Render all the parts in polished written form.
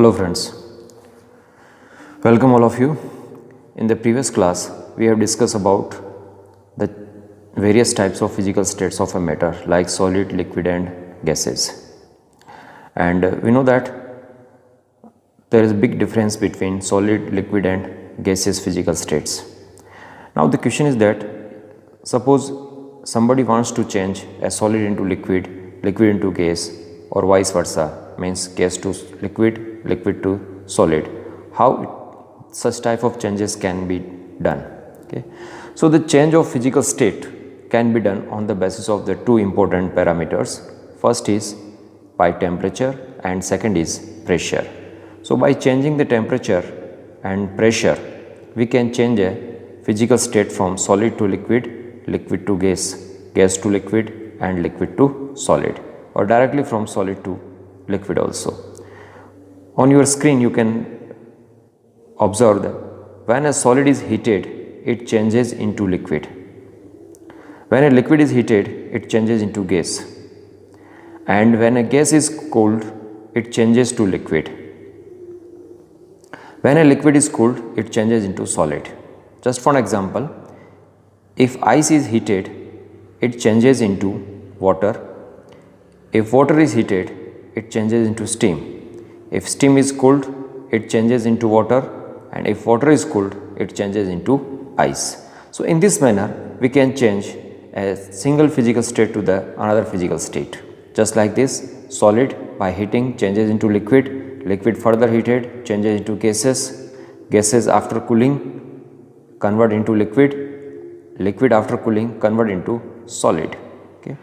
Hello friends, welcome all of you. In the previous class, we have discussed about the various types of physical states of a matter like solid, liquid and gases. And we know that there is a big difference between solid, liquid and gaseous physical states. Now the question is that suppose somebody wants to change a solid into liquid, liquid into gas or vice versa, means gas to liquid, liquid to solid. How such type of changes can be done? Okay. So the change of physical state can be done on the basis of the two important parameters. First is by temperature and second is pressure. So by changing the temperature and pressure, we can change a physical state from solid to liquid, liquid to gas, gas to liquid and liquid to solid, or directly from solid to liquid also. On your screen you can observe that when a solid is heated, it changes into liquid. When a liquid is heated, it changes into gas. And when a gas is cooled, it changes to liquid. When a liquid is cooled, it changes into solid. Just for an example, if ice is heated, it changes into water. If water is heated, it changes into steam. If steam is cooled, it changes into water, and if water is cooled, it changes into ice. So in this manner, we can change a single physical state to the another physical state. Just like this, solid by heating changes into liquid, liquid further heated changes into gases, gases after cooling convert into liquid, liquid after cooling convert into solid. Okay.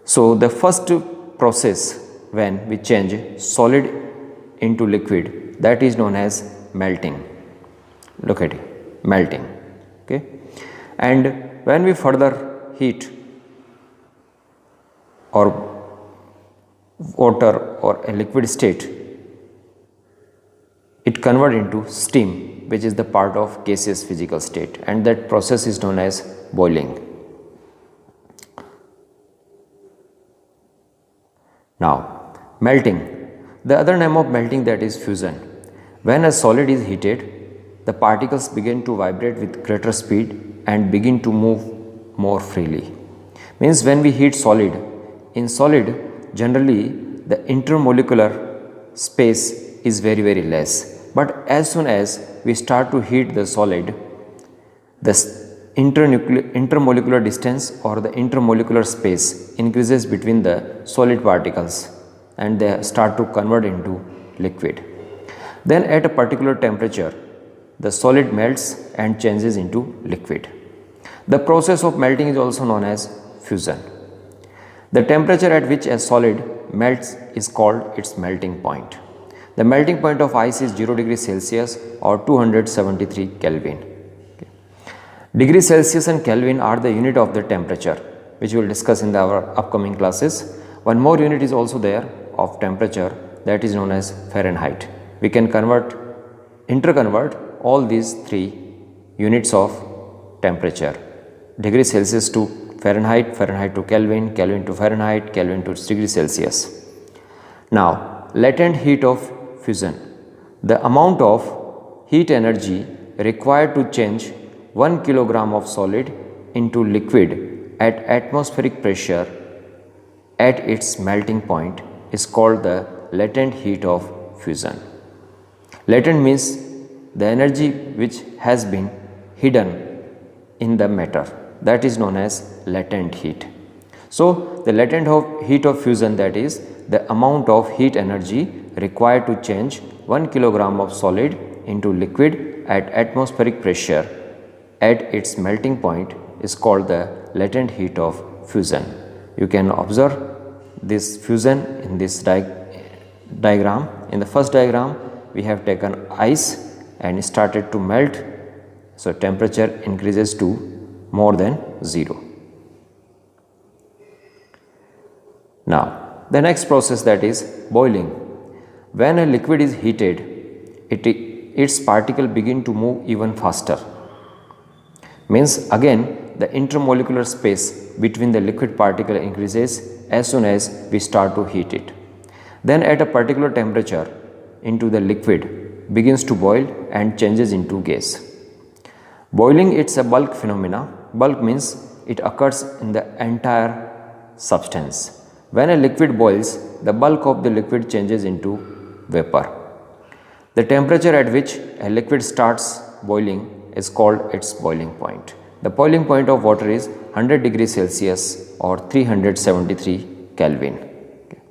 So the first process when we change solid into liquid, that is known as melting. Look at it, melting. Okay. And when we further heat or water or a liquid state, it convert into steam, which is the part of gaseous physical state, and that process is known as boiling. Now, melting. The other name of melting, that is fusion. When a solid is heated, the particles begin to vibrate with greater speed and begin to move more freely. Means when we heat solid, in solid generally the intermolecular space is very less. But as soon as we start to heat the solid, the intermolecular distance or the intermolecular space increases between the solid particles and they start to convert into liquid. Then at a particular temperature, the solid melts and changes into liquid. The process of melting is also known as fusion. The temperature at which a solid melts is called its melting point. The melting point of ice is 0 degree Celsius or 273 Kelvin. Okay. Degree Celsius and Kelvin are the unit of the temperature, which we will discuss in our upcoming classes. One more unit is also there of temperature, that is known as Fahrenheit. We can interconvert all these three units of temperature: degree Celsius to Fahrenheit, Fahrenheit to Kelvin, Kelvin to Fahrenheit, Kelvin to degree Celsius. Now, latent heat of fusion. The amount of heat energy required to change 1 kilogram of solid into liquid at atmospheric pressure at its melting point is called the latent heat of fusion. Latent means the energy which has been hidden in the matter, that is known as latent heat. So the latent heat of fusion, that is the amount of heat energy required to change 1 kilogram of solid into liquid at atmospheric pressure at its melting point, is called the latent heat of fusion. You can observe this fusion in this diagram. In the first diagram, we have taken ice and started to melt, so temperature increases to more than 0. Now the next process, that is boiling. When a liquid is heated, its particle begin to move even faster. Means again the intermolecular space between the liquid particle increases as soon as we start to heat it. Then at a particular temperature, into the liquid begins to boil and changes into gas. Boiling, it's a bulk phenomena. Bulk means it occurs in the entire substance. When a liquid boils, the bulk of the liquid changes into vapor. The temperature at which a liquid starts boiling is called its boiling point. The boiling point of water is 100 degrees Celsius or 373 Kelvin. Okay.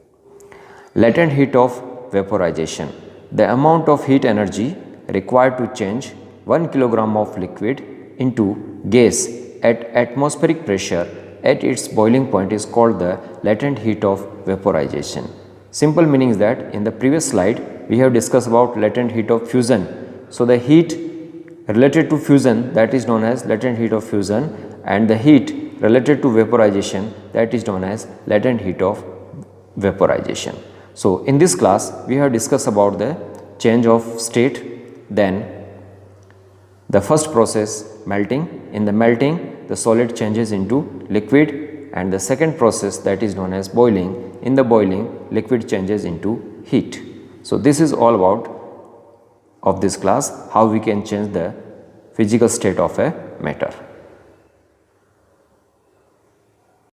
Latent heat of vaporization. The amount of heat energy required to change 1 kilogram of liquid into gas at atmospheric pressure at its boiling point is called the latent heat of vaporization. Simple meaning is that in the previous slide we have discussed about latent heat of fusion. So, the heat related to fusion, that is known as latent heat of fusion, and the heat related to vaporization, that is known as latent heat of vaporization. So, in this class we have discussed about the change of state, then the first process melting. In the melting, the solid changes into liquid, and the second process, that is known as boiling. In the boiling, liquid changes into heat. So, this is all about of this class, how we can change the physical state of a matter.